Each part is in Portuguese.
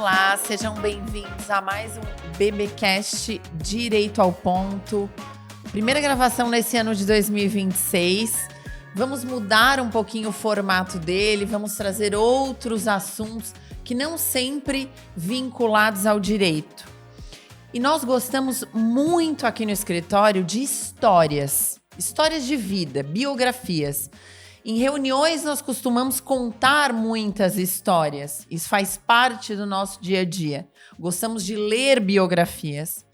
Olá, sejam bem-vindos a mais um BBcast Direito ao Ponto. Primeira gravação nesse ano de 2026. Vamos mudar um pouquinho o formato dele, vamos trazer outros assuntos que não sempre vinculados ao direito. E nós gostamos muito aqui no escritório de histórias de vida, biografias. Em reuniões, nós costumamos contar muitas histórias. Isso faz parte do nosso dia a dia. Gostamos de ler biografias.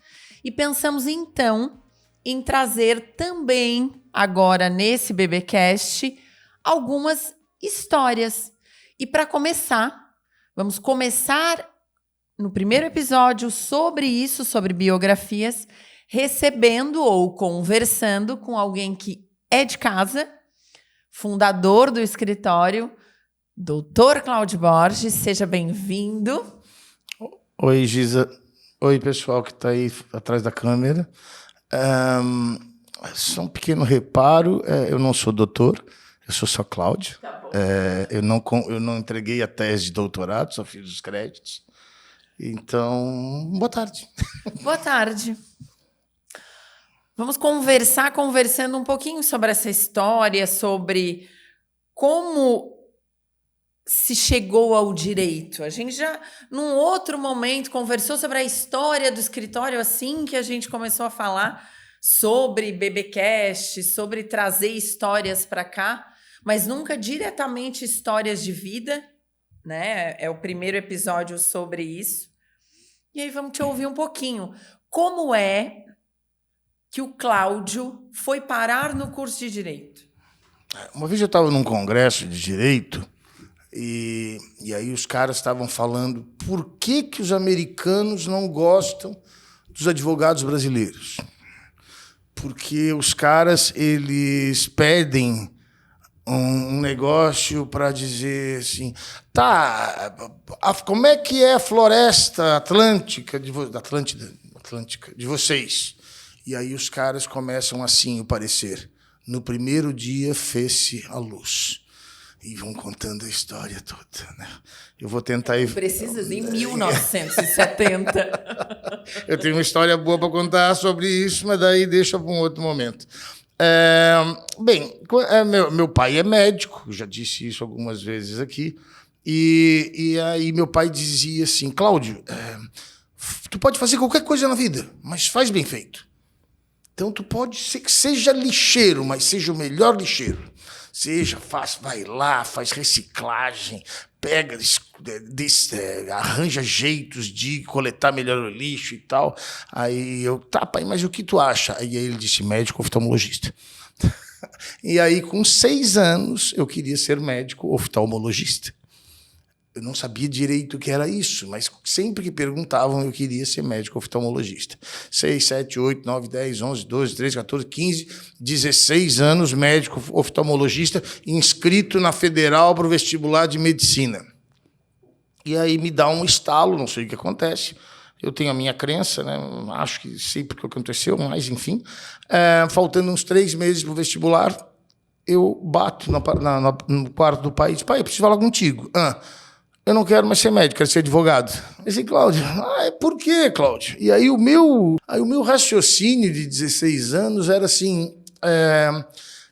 E pensamos, então, em trazer também, agora nesse BBcast, algumas histórias. E para começar, vamos começar no primeiro episódio sobre isso, sobre biografias, recebendo ou conversando com alguém que é de casa, fundador do escritório, Dr. Cláudio Borges. Seja bem-vindo. Oi, Giza. Oi, pessoal que está aí atrás da câmera. Só um pequeno reparo, eu não sou doutor, eu sou só Cláudio. Tá bom. Eu não entreguei a tese de doutorado, só fiz os créditos. Então, boa tarde. Boa tarde. Vamos conversando um pouquinho sobre essa história, sobre como se chegou ao direito. A gente já, num outro momento, conversou sobre a história do escritório, assim que a gente começou a falar sobre BBcast, sobre trazer histórias para cá, mas nunca diretamente histórias de vida, né? É o primeiro episódio sobre isso. E aí vamos te ouvir um pouquinho. Como é que o Cláudio foi parar no curso de Direito? Uma vez eu estava num congresso de Direito e aí os caras estavam falando por que os americanos não gostam dos advogados brasileiros. Porque os caras, eles pedem um negócio para dizer assim, como é que é a floresta atlântica de vocês? E aí os caras começam assim o parecer. No primeiro dia fez-se a luz. E vão contando a história toda, né? Eu vou tentar... Precisa em 1970. Eu tenho uma história boa para contar sobre isso, mas daí deixa para um outro momento. Meu pai é médico, já disse isso algumas vezes aqui, e aí meu pai dizia assim, Cláudio, tu pode fazer qualquer coisa na vida, mas faz bem feito. Então tu pode ser que seja lixeiro, mas seja o melhor lixeiro. Vai lá, faz reciclagem, pega, arranja jeitos de coletar melhor o lixo e tal. Aí eu, pai, mas o que tu acha? Aí ele disse, médico oftalmologista. E aí, com 6 anos, eu queria ser médico oftalmologista. Eu não sabia direito o que era isso, mas sempre que perguntavam, eu queria ser médico oftalmologista. 6, 7, 8, 9, 10, 11, 12, 13, 14, 15, 16 anos, médico oftalmologista, inscrito na Federal para o vestibular de medicina. E aí me dá um estalo, não sei o que acontece. Eu tenho a minha crença, né? Acho que sei porque aconteceu, mas enfim. Faltando uns 3 meses para o vestibular, eu bato no quarto do pai e digo, pai, eu preciso falar contigo. Eu não quero mais ser médico, quero ser advogado. Eu disse, Cláudio, por quê, Cláudio? E aí o meu raciocínio de 16 anos era assim,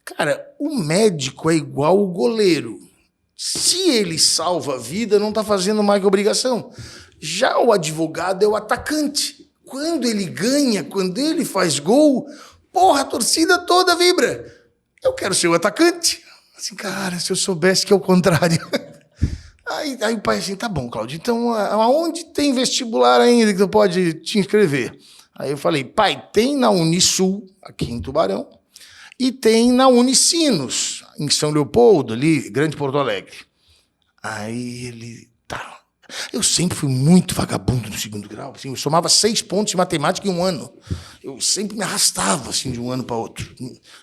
cara, o médico é igual o goleiro. Se ele salva a vida, não está fazendo mais que obrigação. Já o advogado é o atacante. Quando ele ganha, quando ele faz gol, a torcida toda vibra. Eu quero ser o atacante. Assim, cara, se eu soubesse que é o contrário... Aí o pai assim, tá bom, Cláudio, então aonde tem vestibular ainda que tu pode te inscrever? Aí eu falei, pai, tem na Unisul, aqui em Tubarão, e tem na Unicinos, em São Leopoldo, ali, Grande Porto Alegre. Aí ele, tá. Eu sempre fui muito vagabundo no 2º grau, assim, eu somava 6 pontos de matemática em um ano. Eu sempre me arrastava, assim, de um ano para outro.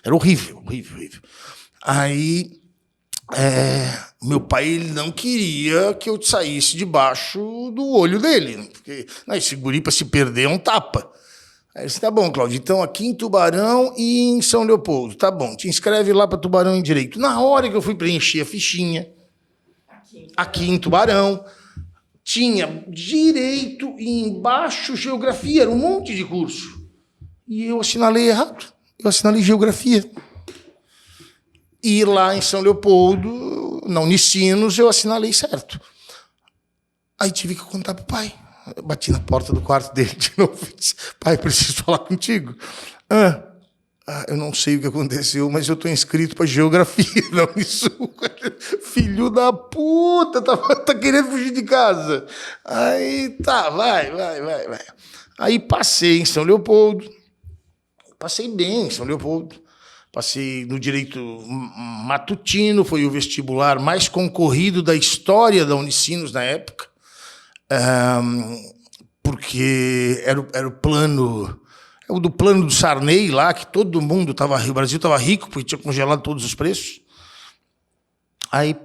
Era horrível. Aí... meu pai ele não queria que eu saísse debaixo do olho dele, porque esse guri para se perder é um tapa. Aí ele disse, tá bom, Cláudio, então aqui em Tubarão e em São Leopoldo, tá bom, te inscreve lá para Tubarão em Direito. Na hora que eu fui preencher a fichinha, aqui em Tubarão, tinha direito e embaixo geografia, era um monte de curso. E eu assinalei errado. Eu assinalei geografia. E lá em São Leopoldo, na Unicinos, eu assinalei certo. Aí tive que contar pro pai. Eu bati na porta do quarto dele de novo e disse, pai, preciso falar contigo. Eu não sei o que aconteceu, mas eu estou inscrito para geografia. Não, isso, filho da puta, tá querendo fugir de casa. Aí, tá, vai. Aí passei em São Leopoldo. Passei bem em São Leopoldo. Passei no direito matutino, foi o vestibular mais concorrido da história da Unicinos na época. Porque era o plano... É o do plano do Sarney lá, que todo mundo estava... O Brasil estava rico, porque tinha congelado todos os preços. Aí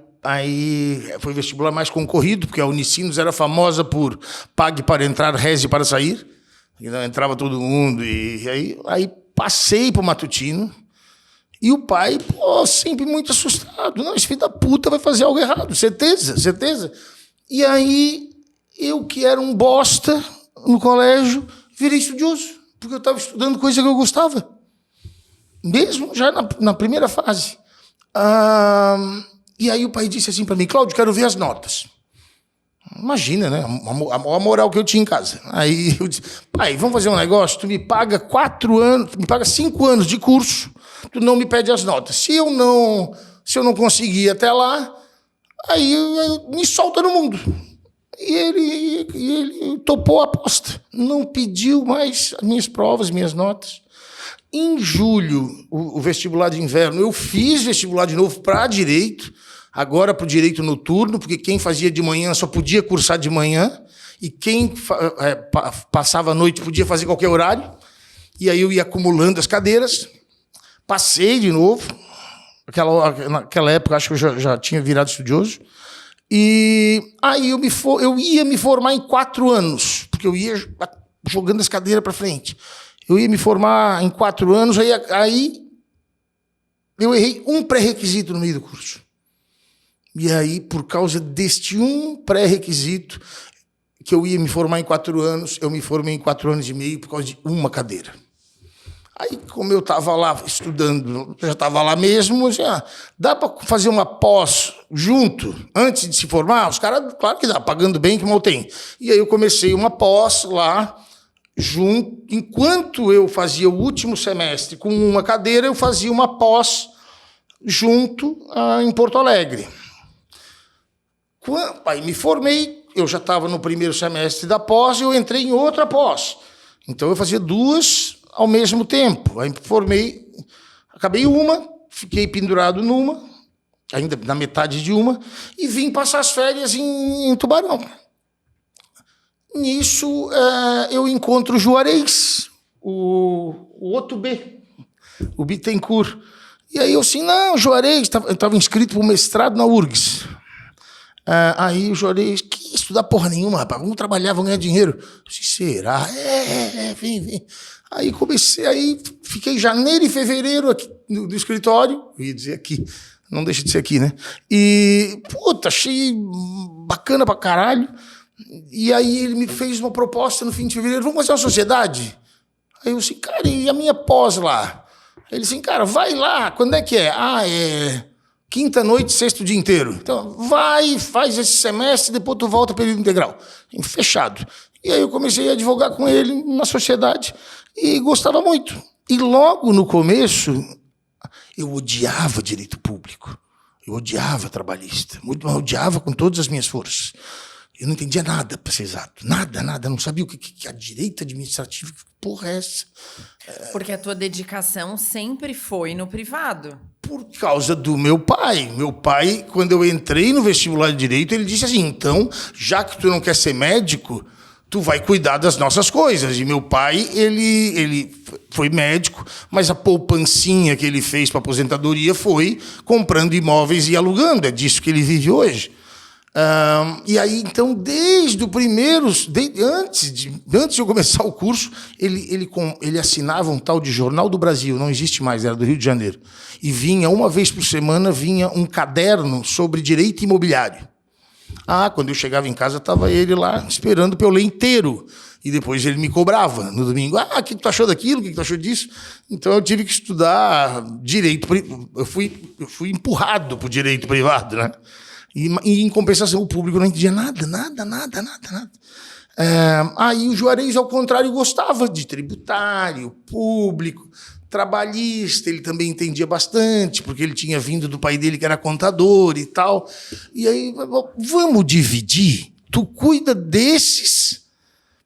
foi o vestibular mais concorrido, porque a Unicinos era famosa por pague para entrar, reze para sair. E não entrava todo mundo. E aí passei para o matutino. E o pai, sempre muito assustado. Não, esse filho da puta vai fazer algo errado. Certeza. E aí, eu que era um bosta no colégio, virei estudioso. Porque eu estava estudando coisa que eu gostava. Mesmo já na primeira fase. E aí o pai disse assim para mim, Cláudio, quero ver as notas. Imagina, né? A moral que eu tinha em casa. Aí eu disse, pai, vamos fazer um negócio? Tu me paga 4 anos, me paga 5 anos de curso, tu não me pede as notas. Se eu não conseguir até lá, aí me solta no mundo. E ele topou a aposta. Não pediu mais as minhas provas, minhas notas. Em julho, o vestibular de inverno, eu fiz vestibular de novo para direito, agora para o direito noturno, porque quem fazia de manhã só podia cursar de manhã, e quem passava a noite podia fazer qualquer horário. E aí eu ia acumulando as cadeiras, passei de novo. Naquela época, acho que eu já tinha virado estudioso. E aí eu ia me formar em 4 anos, porque eu ia jogando as cadeiras para frente. Eu ia me formar em 4 anos, aí eu errei um pré-requisito no meio do curso. E aí, por causa deste um pré-requisito, que eu ia me formar em 4 anos, eu me formei em 4 anos e meio por causa de uma cadeira. Aí, como eu estava lá estudando, já estava lá mesmo, já dá para fazer uma pós junto, antes de se formar? Os caras, claro que dá, pagando bem, que mal tem. E aí eu comecei uma pós lá, junto. Enquanto eu fazia o último semestre com uma cadeira, eu fazia uma pós junto em Porto Alegre. Aí me formei, eu já estava no primeiro semestre da pós e eu entrei em outra pós. Então eu fazia 2 ao mesmo tempo. Aí formei, acabei uma, fiquei pendurado numa, ainda na metade de uma, e vim passar as férias em Tubarão. Nisso, eu encontro o Juarez, o outro B, o Bittencourt. E aí eu assim, não, Juarez, eu estava inscrito para o mestrado na URGS. Aí o Juarez, que estudar porra nenhuma, rapaz, vamos trabalhar, vamos ganhar dinheiro. Eu disse, será? Vem. Aí fiquei janeiro e fevereiro aqui no escritório, eu ia dizer aqui, não deixa de ser aqui, né? E, puta, achei bacana pra caralho. E aí ele me fez uma proposta no fim de fevereiro, vamos fazer uma sociedade? Aí eu disse, cara, e a minha pós lá? Aí ele disse, cara, vai lá, quando é que é? É quinta noite, sexto dia inteiro. Então, vai, faz esse semestre, depois tu volta período integral. Fechado. E aí eu comecei a advogar com ele na sociedade e gostava muito. E logo no começo, eu odiava direito público. Eu odiava trabalhista. Eu odiava com todas as minhas forças. Eu não entendia nada, para ser exato. Nada. Não sabia o que a direito administrativo, que porra é essa? Porque a tua dedicação sempre foi no privado. Por causa do meu pai. Meu pai, quando eu entrei no vestibular de Direito, ele disse assim, então, já que tu não quer ser médico, tu vai cuidar das nossas coisas. E meu pai, ele foi médico, mas a poupancinha que ele fez para aposentadoria foi comprando imóveis e alugando. É disso que ele vive hoje. E aí, então, desde o primeiro, antes de eu começar o curso, ele assinava um tal de Jornal do Brasil, não existe mais, era do Rio de Janeiro, e vinha, uma vez por semana, vinha um caderno sobre direito imobiliário. Quando eu chegava em casa, estava ele lá esperando para eu ler inteiro. E depois ele me cobrava no domingo. O que tu achou daquilo? O que tu achou disso? Então eu tive que estudar direito. Eu fui empurrado para o direito privado, né? E em compensação, o público não entendia nada. Aí o Juarez, ao contrário, gostava de tributário, público, trabalhista. Ele também entendia bastante, porque ele tinha vindo do pai dele, que era contador e tal. E aí, vamos dividir? Tu cuida desses,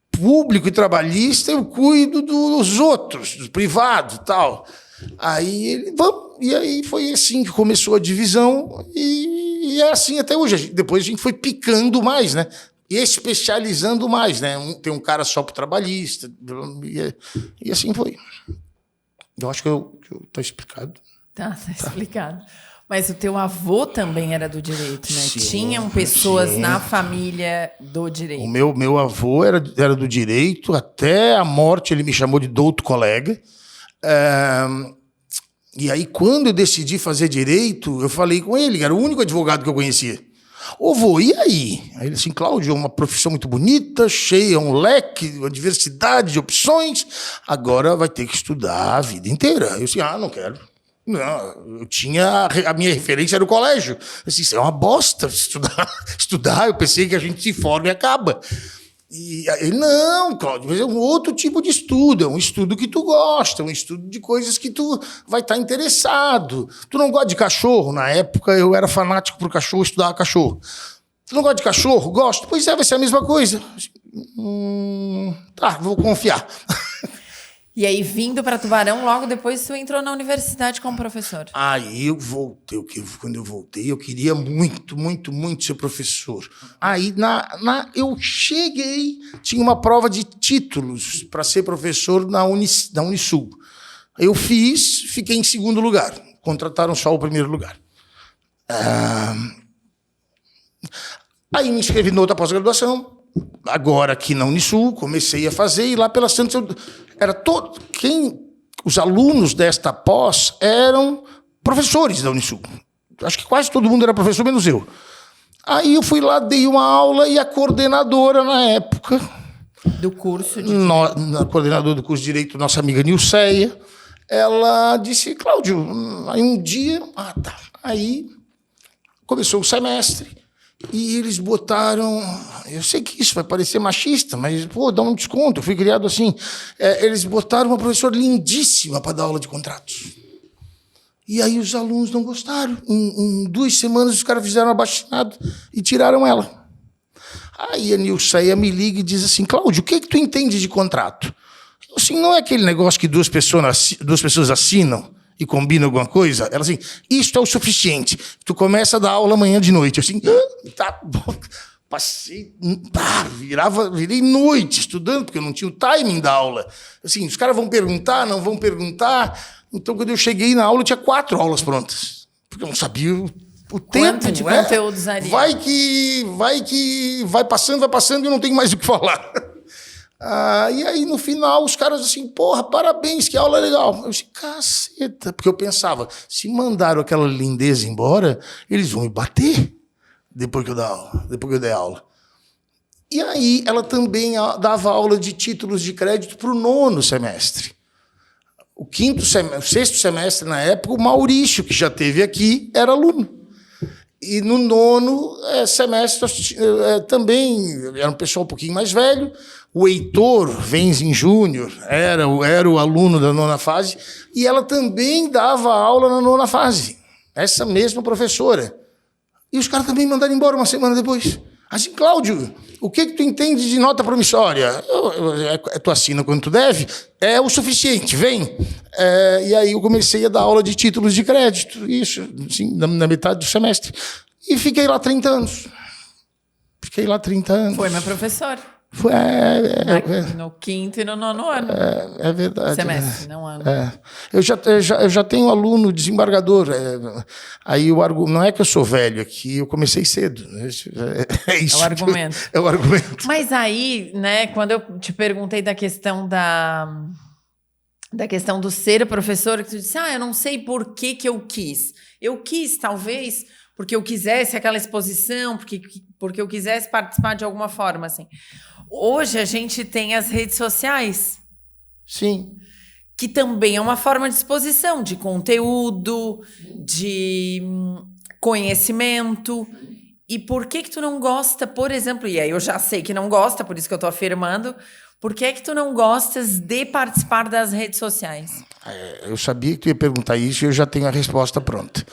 público e trabalhista, eu cuido dos outros, do privado e tal. Aí e aí foi assim que começou a divisão, e é assim até hoje. Depois a gente foi picando mais, né? Especializando mais, né? Tem um cara só para o trabalhista, e assim foi. Eu acho que tá explicado. Tá explicado. Mas o teu avô também era do direito, né? Sim, tinham pessoas na família do direito. O meu avô era do direito, até a morte ele me chamou de douto colega. E aí, quando eu decidi fazer direito, eu falei com ele, era o único advogado que eu conhecia. Ô, vô, e aí? Aí ele assim, Cláudio, é uma profissão muito bonita, cheia, um leque, uma diversidade de opções, agora vai ter que estudar a vida inteira. Eu disse, não quero. Não, eu tinha... A minha referência era o colégio. Eu disse, isso é uma bosta, estudar. Eu pensei que a gente se forma e acaba. E ele, não, Cláudio, mas é um outro tipo de estudo, é um estudo que tu gosta, um estudo de coisas que tu vai estar interessado. Tu não gosta de cachorro? Na época eu era fanático por cachorro, estudava cachorro. Tu não gosta de cachorro? Gosto. Pois vai ser a mesma coisa. Tá, vou confiar. E aí, vindo para Tubarão, logo depois tu entrou na universidade como professor. Aí eu voltei, quando eu voltei, eu queria muito, muito, muito ser professor. Aí eu cheguei, tinha uma prova de títulos para ser professor na Unisul. Eu fiquei em segundo lugar. Contrataram só o primeiro lugar. Aí me inscrevi na outra pós-graduação. Agora aqui na Unisul, comecei a fazer, e lá pela Santos os alunos desta pós eram professores da Unisul. Acho que quase todo mundo era professor, menos eu. Aí eu fui lá, dei uma aula, e a coordenadora na época... Do curso de... A coordenadora do curso de Direito, nossa amiga Nilceia, ela disse, Cláudio, aí um dia... tá. Aí começou o semestre, e eles botaram... Eu sei que isso vai parecer machista, mas, dá um desconto. Eu fui criado assim. Eles botaram uma professora lindíssima para dar aula de contratos. E aí os alunos não gostaram. Em 2 semanas os caras fizeram abaixinado e tiraram ela. Aí a Nilceia me liga e diz assim, Cláudio, o que tu entende de contrato? Eu, assim, não é aquele negócio que 2 pessoas assinam e combinam alguma coisa? Ela assim, isto é o suficiente. Tu começa a dar aula amanhã de noite. Eu assim, tá bom. Passei, virei noite estudando, porque eu não tinha o timing da aula. Assim, os caras vão perguntar, não vão perguntar. Então, quando eu cheguei na aula, eu tinha 4 aulas prontas. Porque eu não sabia o tempo. Quanto de conteúdo usaria? Vai passando e eu não tenho mais o que falar. E aí, no final, os caras assim, parabéns, que aula legal. Eu disse, caceta. Porque eu pensava, se mandaram aquela lindeza embora, eles vão me bater. Depois que eu dei aula. E aí, ela também dava aula de títulos de crédito para o 9º semestre. O 6º semestre, na época, o Maurício, que já esteve aqui, era aluno. E no 9º semestre, também era um pessoal um pouquinho mais velho. O Heitor Venzin Júnior era o aluno da 9ª fase, e ela também dava aula na 9ª fase. Essa mesma professora. E os caras também mandaram embora uma semana depois. Assim, Cláudio, o que tu entende de nota promissória? Tu assina quando tu deve? É o suficiente, vem. E aí eu comecei a dar aula de títulos de crédito, isso, assim, na metade do semestre. E fiquei lá 30 anos. Foi meu professor. Foi, no 5º e no 9º ano. É verdade. Semestre, não ano. Eu já tenho aluno desembargador. Aí não é que eu sou velho aqui, eu comecei cedo. É isso. É o argumento. É o argumento. Mas aí, né, quando eu te perguntei da questão do ser professor, que tu disse, eu não sei por que eu quis. Eu quis, talvez, porque eu quisesse aquela exposição, porque eu quisesse participar de alguma forma, assim. Hoje a gente tem as redes sociais. Sim. Que também é uma forma de exposição, de conteúdo, de conhecimento. E por que tu não gosta, por exemplo, e aí eu já sei que não gosta, por isso que eu tô afirmando, por que tu não gostas de participar das redes sociais? Eu sabia que tu ia perguntar isso e eu já tenho a resposta pronta.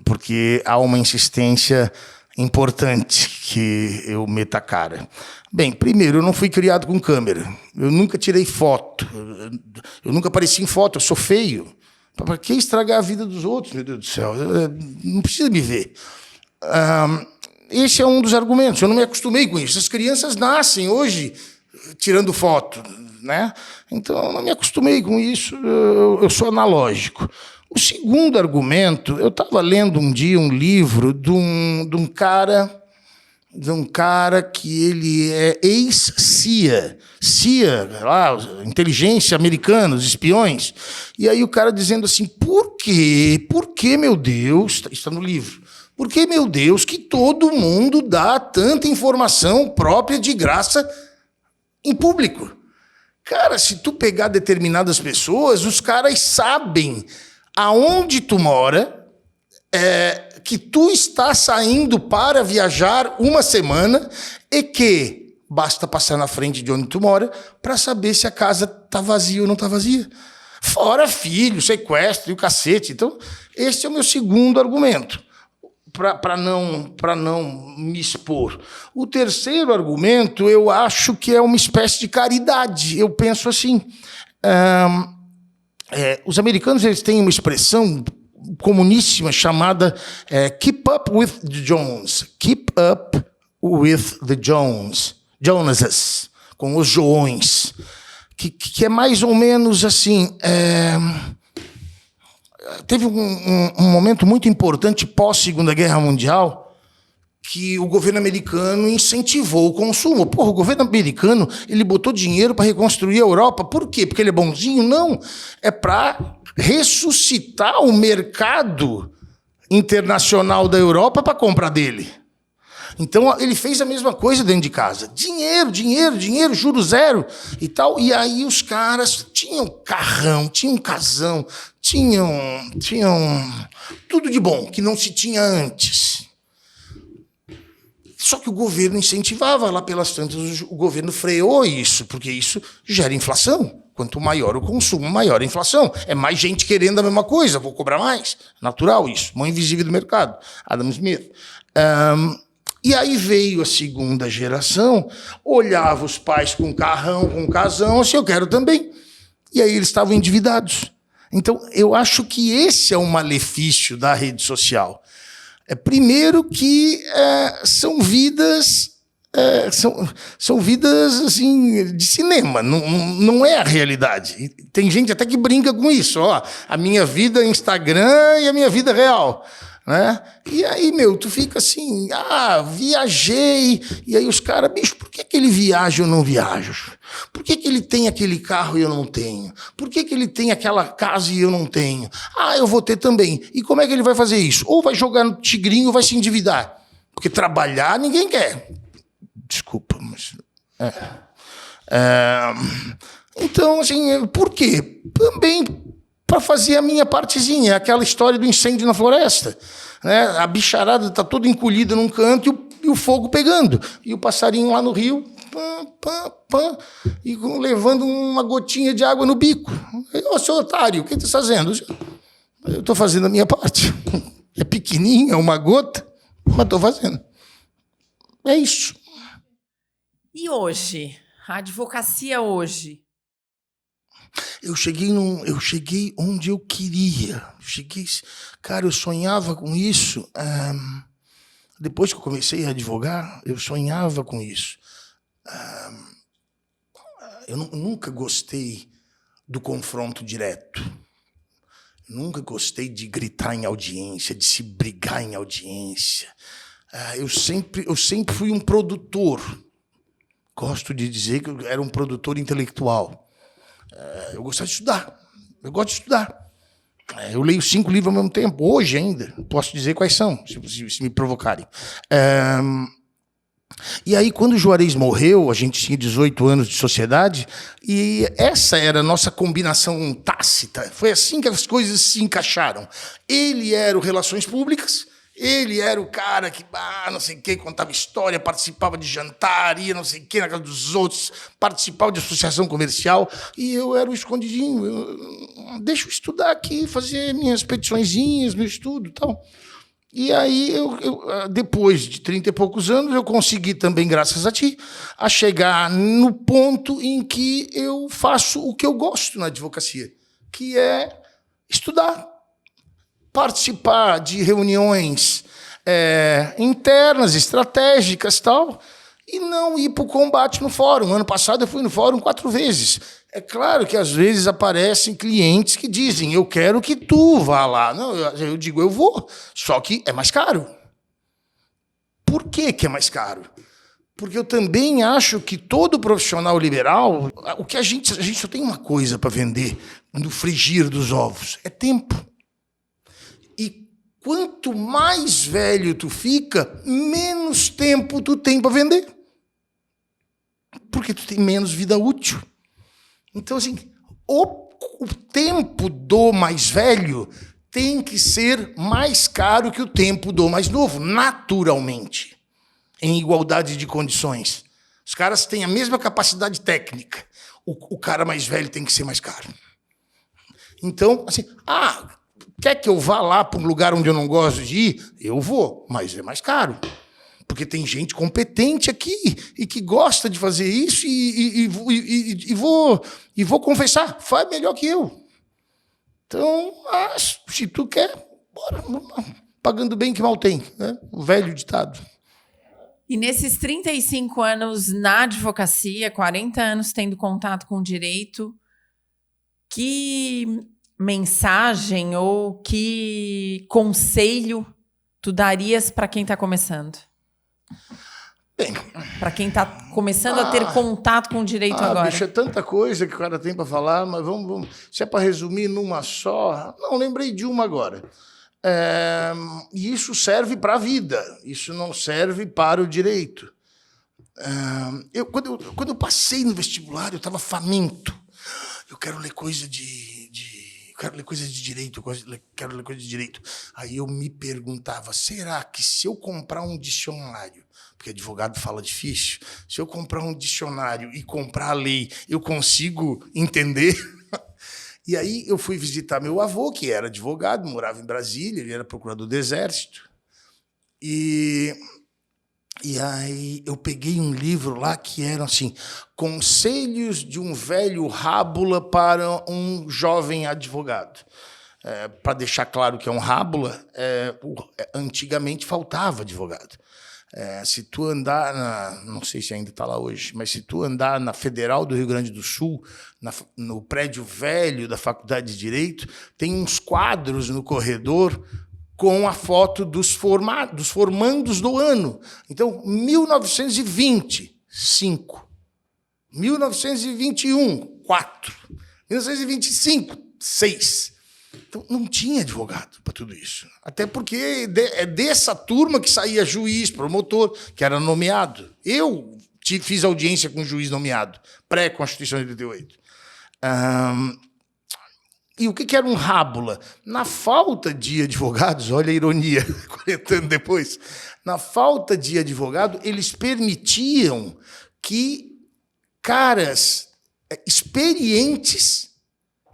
Porque há uma insistência importante que eu meta a cara. Bem, primeiro, eu não fui criado com câmera. Eu nunca tirei foto. Eu nunca apareci em foto. Eu sou feio. Para que estragar a vida dos outros, meu Deus do céu? Não precisa me ver. Esse é um dos argumentos. Eu não me acostumei com isso. As crianças nascem hoje tirando foto, né? Então, eu não me acostumei com isso. Eu sou analógico. O segundo argumento, eu estava lendo um dia um livro de um cara que ele é ex-CIA, lá, inteligência americana, os espiões. E aí o cara dizendo assim, por quê, meu Deus, está no livro, por que, meu Deus, que todo mundo dá tanta informação própria de graça em público? Cara, se tu pegar determinadas pessoas, os caras sabem aonde tu mora, que tu está saindo para viajar uma semana e que basta passar na frente de onde tu mora para saber se a casa está vazia ou não está vazia. Fora filho, sequestro e o cacete. Então, esse é o meu segundo argumento, para não me expor. O terceiro argumento, eu acho que é uma espécie de caridade. Eu penso assim... os americanos eles têm uma expressão comuníssima chamada keep up with the Jones. Keep up with the Joneses, com os Joões. Que é mais ou menos assim... teve um momento muito importante pós-Segunda Guerra Mundial que o governo americano incentivou o consumo. Porra, o governo americano ele botou dinheiro para reconstruir a Europa. Por quê? Porque ele é bonzinho? Não. É para ressuscitar o mercado internacional da Europa para comprar dele. Então, ele fez a mesma coisa dentro de casa. Dinheiro, juro zero e tal. E aí os caras tinham carrão, tinham casão, tinham tudo de bom que não se tinha antes. Só que o governo incentivava, lá pelas tantas, o governo freou isso, porque isso gera inflação. Quanto maior o consumo, maior a inflação. É mais gente querendo a mesma coisa, vou cobrar mais. Natural isso, mão invisível do mercado. Adam Smith. E aí veio a segunda geração, olhava os pais com carrão, com casão, assim, eu quero também. E aí eles estavam endividados. Então, eu acho que esse é o malefício da rede social. Primeiro que são vidas são vidas assim de cinema, não é a realidade. Tem gente até que brinca com isso, ó, a minha vida é Instagram e a minha vida real, né? E aí, tu fica assim, viajei, e aí os caras, bicho, por que ele viaja e eu não viajo? Por que ele tem aquele carro e eu não tenho? Por que ele tem aquela casa e eu não tenho? Eu vou ter também. E como é que ele vai fazer isso? Ou vai jogar no tigrinho ou vai se endividar. Porque trabalhar ninguém quer. Desculpa, mas... Então, assim, por quê? Também para fazer a minha partezinha, aquela história do incêndio na floresta. Né? A bicharada está toda encolhida num canto e o fogo pegando. E o passarinho lá no rio, e levando uma gotinha de água no bico. Ô, seu otário, o que você está fazendo? Eu estou fazendo a minha parte. É pequenininha, é uma gota, mas estou fazendo. É isso. E hoje? A advocacia hoje? Eu cheguei onde eu queria. Cara, eu sonhava com isso. Depois que eu comecei a advogar, eu sonhava com isso. Eu nunca gostei do confronto direto. Nunca gostei de gritar em audiência, de se brigar em audiência. Eu sempre fui um produtor. Gosto de dizer que eu era um produtor intelectual. Eu gostava de estudar. Eu gosto de estudar. Eu leio 5 livros ao mesmo tempo, hoje ainda. Posso dizer quais são, se me provocarem. E aí, quando o Juarez morreu, a gente tinha 18 anos de sociedade, e essa era a nossa combinação tácita. Foi assim que as coisas se encaixaram. Ele era o Relações Públicas, ele era o cara que, não sei o quê, contava história, participava de jantar, ia não sei o quê na casa dos outros, participava de associação comercial, e eu era o escondidinho. Deixa eu estudar aqui, fazer minhas petiçõezinhas, meu estudo e tal. E aí, depois de 30 e poucos anos, eu consegui também, graças a ti, a chegar no ponto em que eu faço o que eu gosto na advocacia, que é estudar, participar de reuniões internas, estratégicas e tal, e não ir para o combate no fórum. Ano passado eu fui no fórum 4 vezes. É claro que às vezes aparecem clientes que dizem, eu quero que tu vá lá. Não, eu digo, eu vou, só que é mais caro. Por que é mais caro? Porque eu também acho que todo profissional liberal, o que a gente só tem uma coisa para vender no frigir dos ovos, é tempo. E quanto mais velho tu fica, menos tempo tu tem para vender. Porque tu tem menos vida útil. Então, assim, o tempo do mais velho tem que ser mais caro que o tempo do mais novo, naturalmente, em igualdade de condições. Os caras têm a mesma capacidade técnica. O cara mais velho tem que ser mais caro. Então, assim, quer que eu vá lá para um lugar onde eu não gosto de ir? Eu vou, mas é mais caro. Porque tem gente competente aqui e que gosta de fazer isso e vou confessar, faz melhor que eu. Então, se tu quer, bora. Pagando bem que mal tem, né? O velho ditado. E nesses 35 anos na advocacia, 40 anos tendo contato com o direito, que mensagem ou que conselho tu darias para quem está começando? Para quem está começando a ter contato com o direito agora. Bicho, é tanta coisa que o cara tem para falar, mas vamos. Se é para resumir numa só. Não, lembrei de uma agora. E isso serve para a vida, isso não serve para o direito. Quando eu passei no vestibular, eu estava faminto. Eu quero ler coisa quero ler coisa de direito, quero ler coisa de direito. Aí eu me perguntava, será que se eu comprar um dicionário, porque advogado fala difícil, se eu comprar um dicionário e comprar a lei, eu consigo entender? E aí eu fui visitar meu avô, que era advogado, morava em Brasília, ele era procurador do Exército. E aí eu peguei um livro lá que era assim, Conselhos de um velho rábula para um jovem advogado. Para deixar claro que é um rábula, antigamente faltava advogado. Se tu andar, não sei se ainda está lá hoje, mas se tu andar na Federal do Rio Grande do Sul, no prédio velho da Faculdade de Direito, tem uns quadros no corredor com a foto dos formandos do ano. Então, 1920, 5. 1921, 4. 1925, 6. Então, não tinha advogado para tudo isso. Até porque é dessa turma que saía juiz, promotor, que era nomeado. Eu fiz audiência com um juiz nomeado, pré-Constituição de 88. E o que era um rábula? Na falta de advogados, olha a ironia, 40 anos depois, na falta de advogado, eles permitiam que caras experientes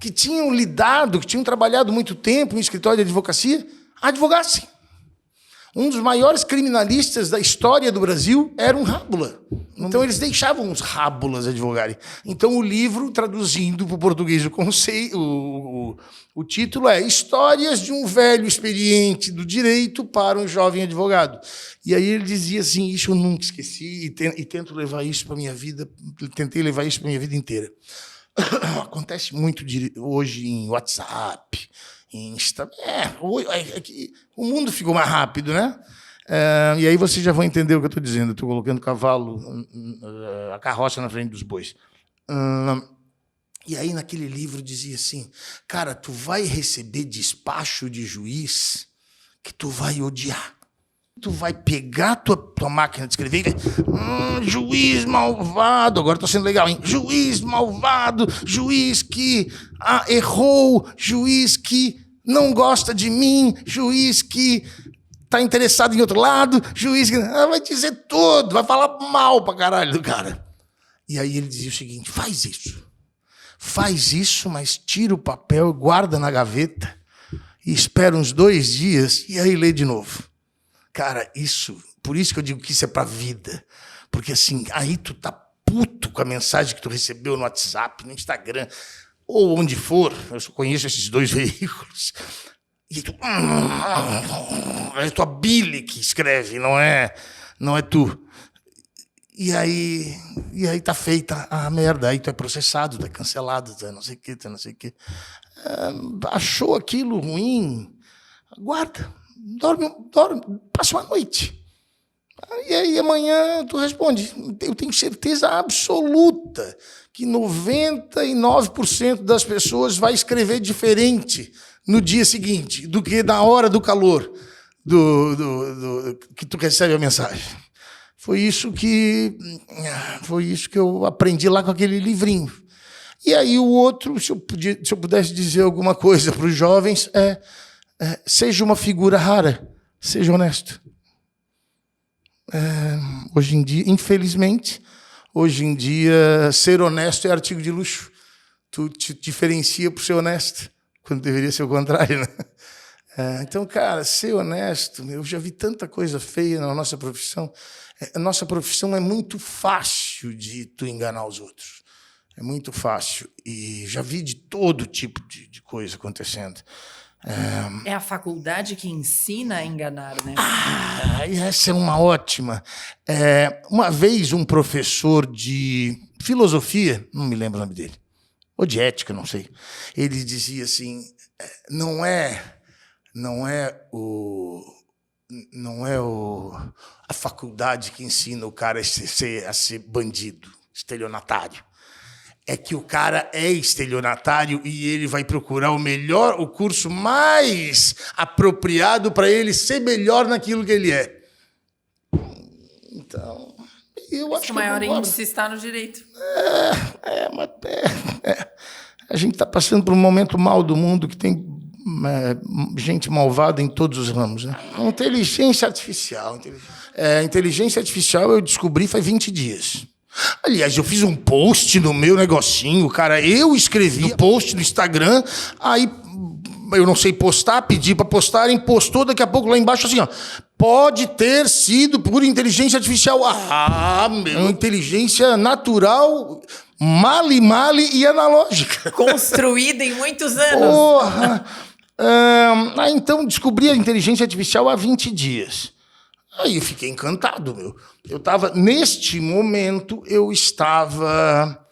que tinham lidado, que tinham trabalhado muito tempo em escritório de advocacia, advogassem. Um dos maiores criminalistas da história do Brasil era um rábula. Então, eles deixavam os rábulas advogarem. Então, o livro, traduzindo para o português o título é Histórias de um velho experiente do direito para um jovem advogado. E aí ele dizia assim, isso eu nunca esqueci e tento levar isso para a minha vida, tentei levar isso para a minha vida inteira. Acontece muito hoje em WhatsApp, em Insta. O mundo ficou mais rápido, né? E aí vocês já vão entender o que eu estou dizendo. Estou colocando a carroça na frente dos bois. E aí, naquele livro, dizia assim, cara, tu vai receber despacho de juiz que tu vai odiar. Tu vai pegar tua máquina de escrever e vai... juiz malvado, agora tá sendo legal, hein? Juiz malvado, juiz que errou, juiz que não gosta de mim, juiz que tá interessado em outro lado, juiz que... vai dizer tudo, vai falar mal pra caralho do cara. E aí ele dizia o seguinte, faz isso, mas tira o papel, guarda na gaveta e espera uns 2 dias e aí lê de novo. Cara, por isso que eu digo que isso é pra vida. Porque assim, aí tu tá puto com a mensagem que tu recebeu no WhatsApp, no Instagram, ou onde for, eu só conheço esses 2 veículos, e tu... é tua bile que escreve, não é tu. E aí tá feita a merda, aí tu é processado, tu é cancelado, tu é não sei o quê. Achou aquilo ruim, guarda, dorme, passa uma noite. E aí amanhã tu responde. Eu tenho certeza absoluta que 99% das pessoas vai escrever diferente no dia seguinte do que na hora do calor que tu recebe a mensagem. Foi isso que eu aprendi lá com aquele livrinho. E aí o outro, se eu pudesse dizer alguma coisa para os jovens, seja uma figura rara, seja honesto. Hoje em dia, infelizmente, ser honesto é artigo de luxo. Tu te diferencia por ser honesto, quando deveria ser o contrário, né? Então, cara, ser honesto, eu já vi tanta coisa feia na nossa profissão. A nossa profissão é muito fácil de tu enganar os outros. É muito fácil. E já vi de todo tipo de coisa acontecendo. É a faculdade que ensina a enganar, né? Essa é uma ótima. Uma vez um professor de filosofia, não me lembro o nome dele, ou de ética, não sei, ele dizia assim, não é a faculdade que ensina o cara a ser bandido, estelionatário. É que o cara é estelionatário e ele vai procurar o curso mais apropriado para ele ser melhor naquilo que ele é. Então, eu acho que o maior índice está no direito. A gente está passando por um momento mal do mundo que tem gente malvada em todos os ramos, né? Inteligência artificial eu descobri faz 20 dias. Aliás, eu fiz um post no meu negocinho, cara. Eu escrevi um post no Instagram, aí eu não sei postar, pedi para postarem, postou daqui a pouco lá embaixo assim, ó. Pode ter sido por inteligência artificial. Meu, inteligência natural, male e analógica. Construída em muitos anos. Porra! Então descobri a inteligência artificial há 20 dias. Aí eu fiquei encantado, meu. Neste momento, eu estava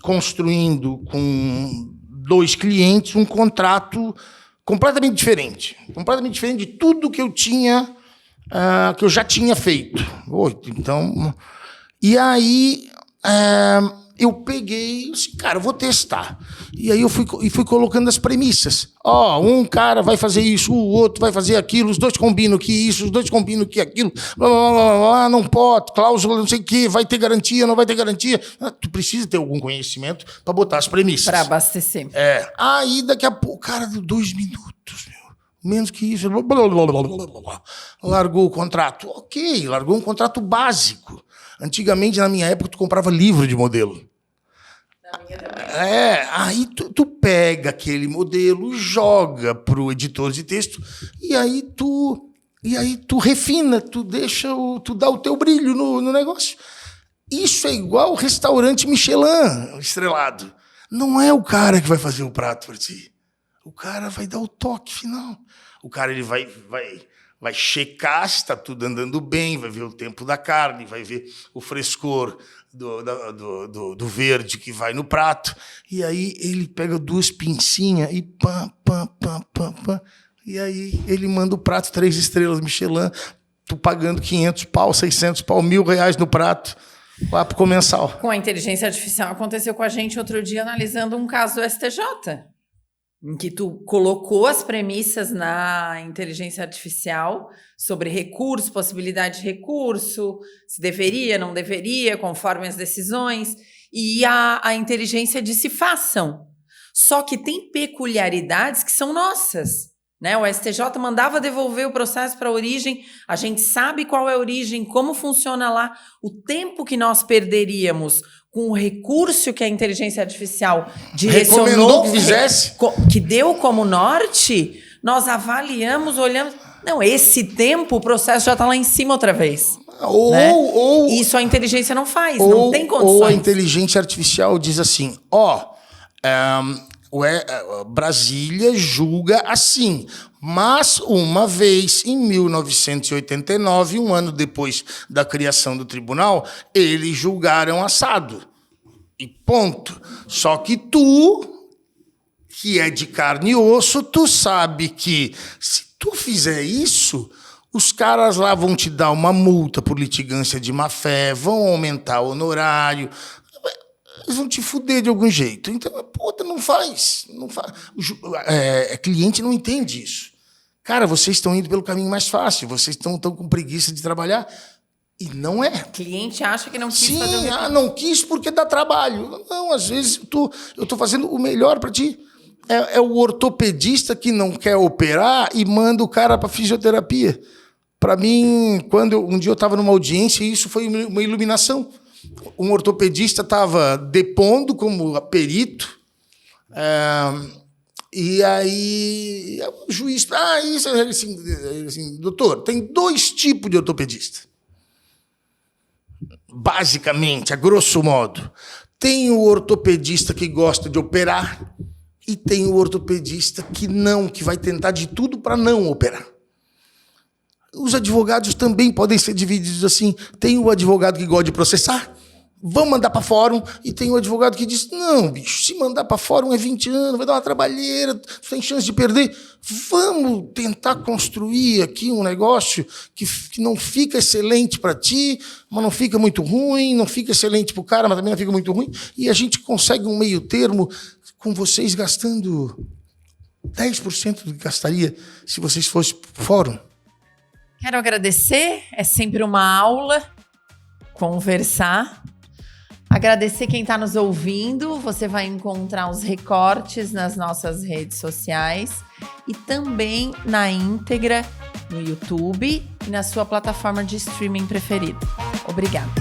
construindo com 2 clientes um contrato completamente diferente de tudo que eu tinha, que eu já tinha feito. Então, e aí eu peguei, assim, cara, eu vou testar. E aí eu fui colocando as premissas. Um cara vai fazer isso, o outro vai fazer aquilo, os 2 combinam que isso, os 2 combinam que aquilo, blá, blá, blá, blá, não pode, cláusula, não sei o quê, vai ter garantia, não vai ter garantia. Tu precisa ter algum conhecimento para botar as premissas. Para abastecer. Aí daqui a pouco, cara, deu 2 minutos, meu. Menos que isso. Blá, blá, blá, blá, blá, blá. Largou o contrato. Ok, largou um contrato básico. Antigamente, na minha época, tu comprava livro de modelo. Na minha também. Aí tu pega aquele modelo, joga pro editor de texto e aí tu refina, tu dá o teu brilho no negócio. Isso é igual restaurante Michelin estrelado. Não é o cara que vai fazer o prato para ti. O cara vai dar o toque final. O cara ele vai checar se está tudo andando bem, vai ver o tempo da carne, vai ver o frescor do verde que vai no prato. E aí ele pega 2 pincinhas e pam. E aí ele manda o prato 3 estrelas Michelin, tu pagando 500 pau, 600 pau, R$1.000 no prato. Papo comensal. Com a inteligência artificial aconteceu com a gente outro dia analisando um caso do STJ, em que tu colocou as premissas na inteligência artificial sobre recurso, possibilidade de recurso, se deveria, não deveria, conforme as decisões, e a inteligência disse façam. Só que tem peculiaridades que são nossas, né? O STJ mandava devolver o processo para a origem, a gente sabe qual é a origem, como funciona lá, o tempo que nós perderíamos com o recurso que a inteligência artificial direcionou, recomendou que fizesse, que deu como norte, nós avaliamos, olhamos, não, esse tempo o processo já está lá em cima outra vez. Ou isso a inteligência não faz, não tem condições. Ou a inteligência artificial diz assim, Brasília julga assim, mas uma vez em 1989, um ano depois da criação do tribunal, eles julgaram assado. E ponto. Só que tu, que é de carne e osso, tu sabe que se tu fizer isso, os caras lá vão te dar uma multa por litigância de má-fé, vão aumentar o honorário, eles vão te fuder de algum jeito. Então, puta, não faz. Cliente não entende isso. Cara, vocês estão indo pelo caminho mais fácil, vocês estão com preguiça de trabalhar. E não é. O cliente acha que não quis Sim, fazer o não quis porque dá trabalho. Não, às vezes eu tô fazendo o melhor para ti. É o ortopedista que não quer operar e manda o cara para fisioterapia. Para mim, um dia eu estava numa audiência e isso foi uma iluminação. Um ortopedista estava depondo como perito, e aí o juiz... isso é assim, doutor, tem 2 tipos de ortopedista. Basicamente, a grosso modo. Tem o ortopedista que gosta de operar e tem o ortopedista que vai tentar de tudo para não operar. Os advogados também podem ser divididos assim. Tem o advogado que gosta de processar, vamos mandar para fórum, e tem o advogado que diz, não, bicho, se mandar para fórum é 20 anos, vai dar uma trabalheira, tu tem chance de perder. Vamos tentar construir aqui um negócio que não fica excelente para ti, mas não fica muito ruim, não fica excelente para o cara, mas também não fica muito ruim, e a gente consegue um meio termo com vocês gastando 10% do que gastaria se vocês fossem para o fórum. Quero agradecer, é sempre uma aula conversar. Agradecer quem está nos ouvindo. Você vai encontrar os recortes nas nossas redes sociais e também na íntegra no YouTube e na sua plataforma de streaming preferida. Obrigada.